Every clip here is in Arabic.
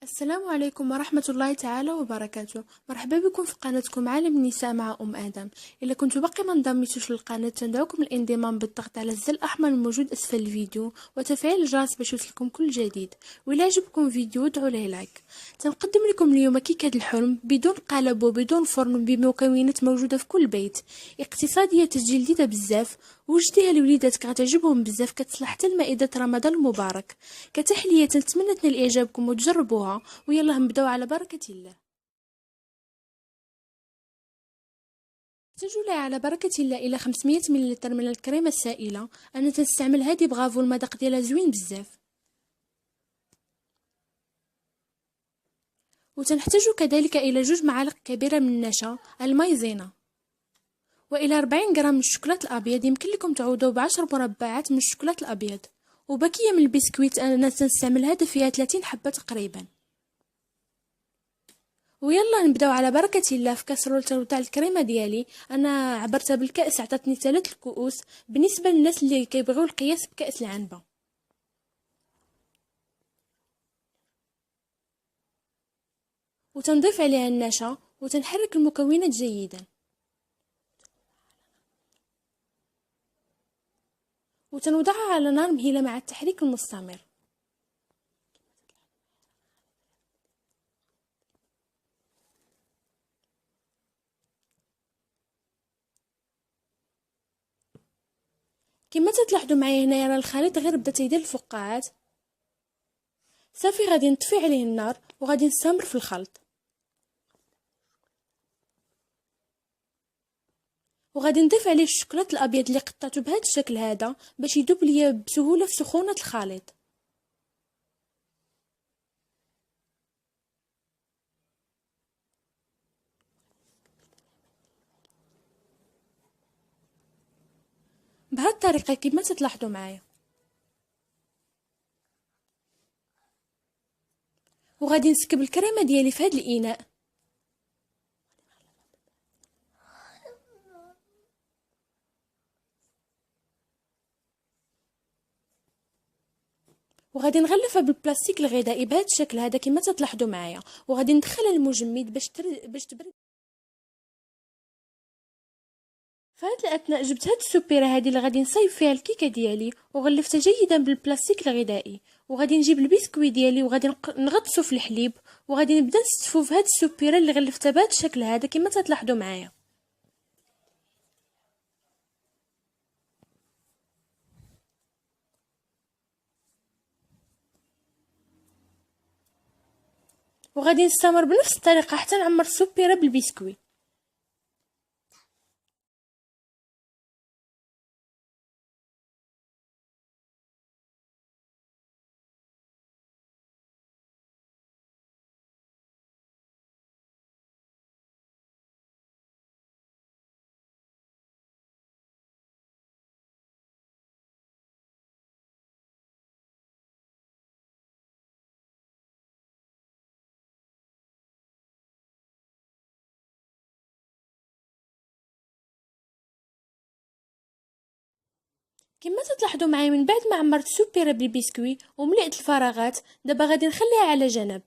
السلام عليكم ورحمة الله تعالى وبركاته. مرحبا بكم في قناتكم عالم النساء مع آدم. إلا كنتوا باقي ما انضميتوش للقناة تندعوكم الانضمام بالضغط على الزر الأحمر الموجود أسفل الفيديو وتفعيل الجرس باش يوصلكم كل جديد. وإلا عجبكم فيديو ادعوا له لايك. تنقدم لكم اليوم كيكة الحلم بدون قالب وبدون فرن بمكونات موجودة في كل بيت، اقتصادية جديدة بزاف، وجديها لوليداتك غتعجبهم بزاف، كتصلح حتى لمائدة رمضان المبارك. كتحلية نتمنى تنال إعجابكم وتجربوها. ويلا نبداو على بركة الله. نحتاجو لها على بركة الله إلى 500 ملل من الكريمة السائلة. أنا تنستعمل هذه بغافو، المذاق ديالها زوين بزاف. وتنحتاجو كذلك إلى 2 معالق كبيرة من النشا المايزينا، وإلى 40 غرام من الشوكولات الأبيض. يمكن لكم تعوضوا ب10 مربعات من الشوكولات الأبيض. وباكية من البسكويت، أنا تنستعمل هذا فيها 30 حبة تقريبا. ويلا نبداو على بركة الله. في كاسرولة تاع الكريمه ديالي انا عبرتها بالكاس، عطاتني 3 كؤوس بالنسبه للناس اللي كيبغيو القياس بكاس العنبه. وتنضيف عليها النشا وتنحرك المكونات جيدا، وتنوضعها على نار مهيله مع التحريك المستمر. كما تلاحظوا معايا هنايا راه الخليط غير بدا تيدير الفقاعات. صافي غادي نطفي عليه النار وغادي نستمر في الخلط. وغادي نضيف عليه الشوكولات الابيض اللي قطعته بهذا الشكل هذا باش يذوب ليا بسهوله في سخونه الخليط. بهذه الطريقه كما تلاحظوا معايا. وغادي نسكب الكريمه ديالي في هذا الاناء. وغادي نغلفها بالبلاستيك الغذائي بهذا الشكل هذا كما تلاحظوا معايا. وغادي ندخلها للمجمد باش تبرد. في هذه الاثناء جبت هذه السبيره هذه اللي غادي نصايب فيها الكيكه ديالي وغلفتها جيدا بالبلاستيك الغذائي. وغادي نجيب البسكوي ديالي وغادي نغطسو في الحليب. وغادي نبدا نستفو في هذه السبيره اللي غلفتها بهذا الشكل هذا كما تلاحظوا معايا. وغادي نستمر بنفس الطريقه حتى نعمر السبيره بالبسكوي. كما تلاحظوا معايا من بعد ما عمرت السبيره بالبسكوي وملئت الفراغات، دابا غادي نخليها على جنب.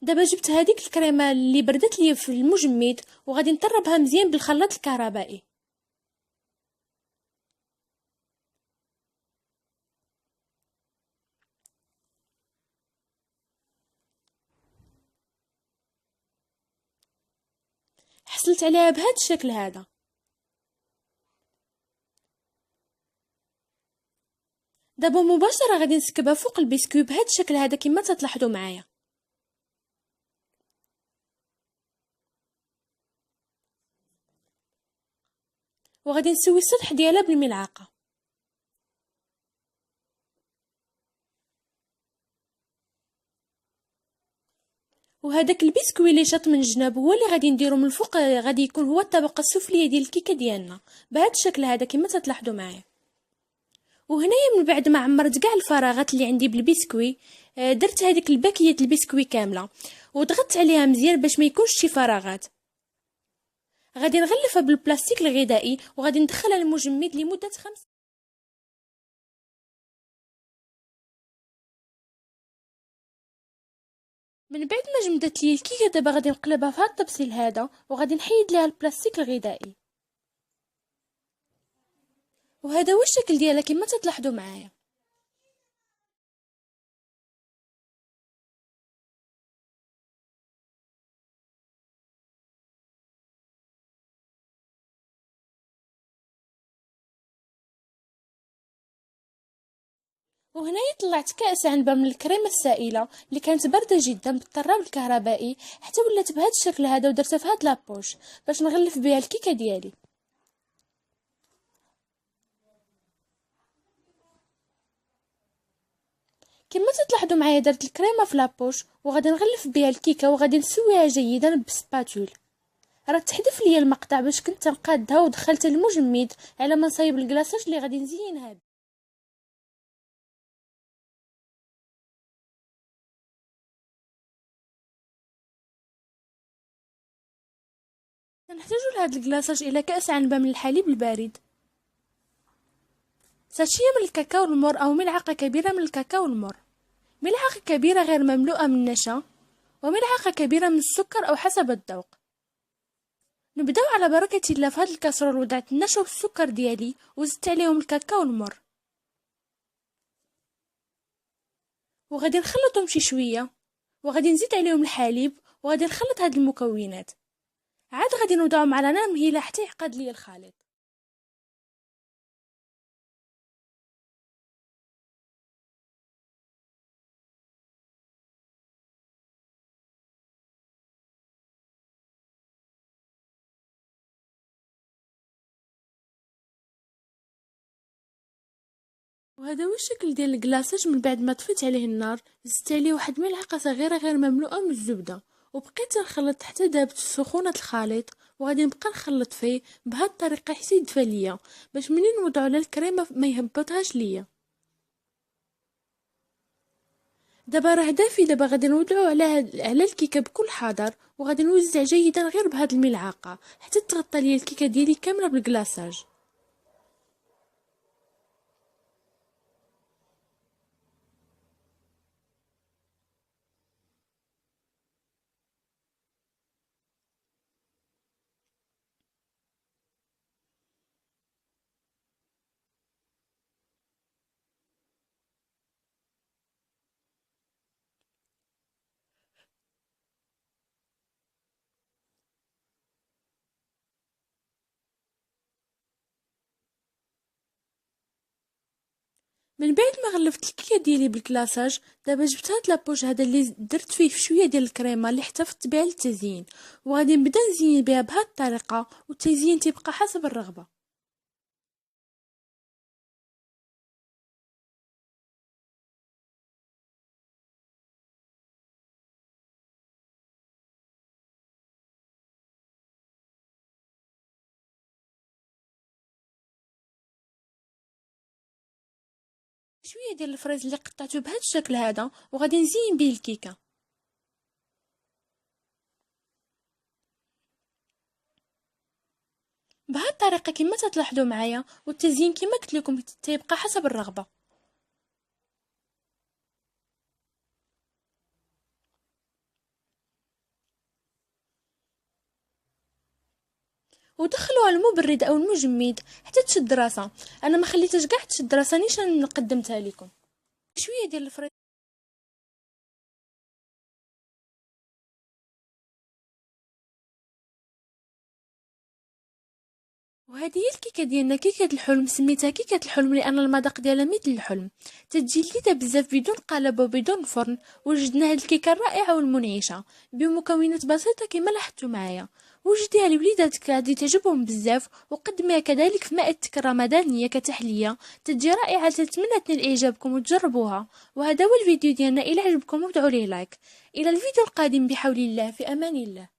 دابا جبت هذيك الكريمه اللي بردت لي في المجمد وغادي نطربها مزيان بالخلاط الكهربائي. حصلت عليها بهذا الشكل هذا. دابا مباشره غادي نسكبها فوق البسكوي بهذا الشكل هذا كما تلاحظوا معايا. وغادي نسوي السطح ديالها بالملعقه. وهذاك البسكوي اللي شاط من الجناب هو اللي غادي نديرو من الفوق، غادي يكون هو الطبقه السفليه ديال الكيكه ديالنا بهذا الشكل هذا كما تلاحظوا معايا. وهنايا من بعد ما عمرت كاع الفراغات اللي عندي بالبسكوي، درت هذيك الباكيه البسكوي كامله وضغطت عليها مزيان باش ما يكونش شي فراغات. غادي نغلفها بالبلاستيك الغذائي وغادي ندخلها للمجمد لمده 5 من بعد ما جمدت لي الكيكه دابا غادي نقلبها في هذا الطبسيل هذا وغادي نحيد ليها البلاستيك الغذائي. وهذا هو الشكل ديالها كما تلاحظوا معايا. وهنا طلعت كأس عنبة من الكريمة السائلة اللي كانت باردة جدا بالطراب الكهربائي حتى ولات بهذا الشكل هذا، ودرتها في هاد لابوش باش نغلف بها الكيكة ديالي. كما تلاحظوا معايا درت الكريمه في لابوش وغادي نغلف بها الكيكه وغادي نسويها جيدا بالسباتول. راه تحذف ليا المقطع باش كنت نقادها ودخلت المجمد على ما نصايب الكلاصاج اللي غادي نزينها به. نحتاج لهذا الكلاصاج الى كأس عنبة من الحليب البارد، ساشية من الكاكاو المر او ملعقة كبيرة من الكاكاو المر، ملعقة كبيرة غير مملوءة من النشا، وملعقة كبيرة من السكر او حسب الذوق. نبداو على بركة الله. في هاد الكاسرول وضعت النشا والسكر ديالي وزدت عليهم الكاكاو المر وغادي نخلطهم شي شويه وغادي نزيد عليهم الحليب وغادي نخلط هاد المكونات. عاد غادي نوضعهم على نار مهيله حتى يعقد لي الخليط. وهذا هو الشكل ديال الكلاصاج. من بعد ما طفيت عليه النار زدت عليه واحد ملعقه صغيره غير مملوءه من الزبده وبقيت نخلط حتى دابت سخونه الخليط، وغادي نبقى نخلط فيه بهذه الطريقه حتى يدفى ليا باش منين نوضعو على الكريمه ما يهبطهاش ليا. دابا راه دافي. دابا غادي نوضعو على الكيكه بكل حذر وغادي نوزع جيدا غير بهاد الملعقه حتى تغطى ليا الكيكه ديالي كامله بالكلاصاج. من بعد ما غلفت الكيكه ديالي بالكلاصاج دابا جبت هاد لابوش هذا اللي درت فيه شويه ديال الكريمه اللي احتفظت بها للتزيين، وغادي نبدا نزين بها بهاد الطريقه والتزيين تيبقى حسب الرغبه. شويه ديال الفريز اللي قطعته بهذا الشكل هذا وغادي نزين به الكيكه بهذه الطريقه كما تلاحظوا معايا، والتزيين كما قلت لكم تيبقى حسب الرغبه. ودخلوها المبرد او المجمد حتى تشد راسها. انا ما خليتهاش كاع تشد راسها نيشان قدمتها لكم. شويه ديال الفريز. وهذه هي الكيكه ديالنا، كيكه الحلم. سميتها كيكه الحلم لان المذاق ديالها مثل الحلم، تتجي لذيذه بزاف بدون قالب وبدون فرن. وجدنا هذه الكيكه الرائعه والمنعشه بمكونات بسيطه كما لاحظتوا معايا. وجديها لوليداتك غادي تعجبهم بزاف، وقدميها كذلك في مائدتك الرمضانيه كتحليه تتجي رائعه. تتمنى تنال اعجابكم وتجربوها. وهذا هو الفيديو ديالنا. الى عجبكم ودعوا ليه لايك. الى الفيديو القادم بحول الله، في امان الله.